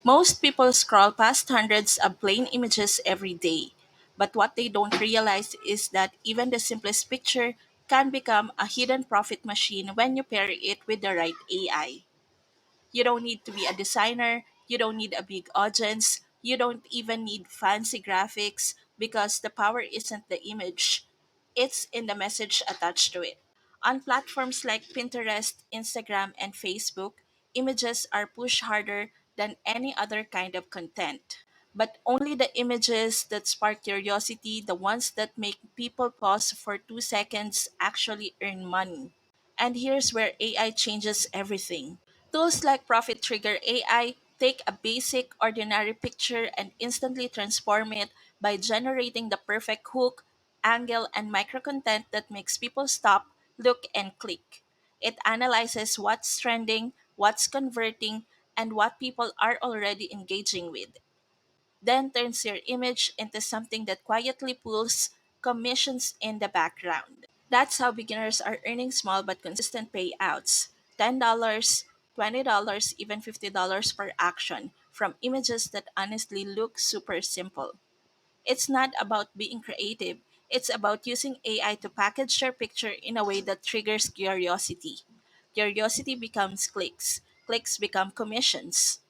Most people scroll past hundreds of plain images every day, but what they don't realize is that even the simplest picture can become a hidden profit machine when you pair it with the right AI. You don't need to be a designer, you don't need a big audience, you don't even need fancy graphics because the power isn't the image, it's in the message attached to it. On platforms like Pinterest, Instagram, and Facebook, images are pushed harder than any other kind of content. But only the images that spark curiosity, the ones that make people pause for 2 seconds, actually earn money. And here's where AI changes everything. Tools like Profit Trigger AI take a basic, ordinary picture and instantly transform it by generating the perfect hook, angle, and micro content that makes people stop, look, and click. It analyzes what's trending, what's converting, and what people are already engaging with, then turns your image into something that quietly pulls commissions in the background. That's how beginners are earning small but consistent payouts: $10, $20, even $50 per action from images that honestly look super simple. It's not about being creative, it's about using AI to package your picture in a way that triggers curiosity. Curiosity becomes clicks, clicks become commissions.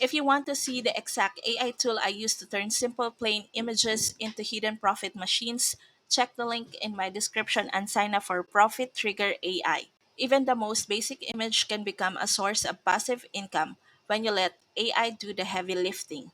If you want to see the exact AI tool I use to turn simple plain images into hidden profit machines, check the link in my description and sign up for Profit Trigger AI. Even the most basic image can become a source of passive income when you let AI do the heavy lifting.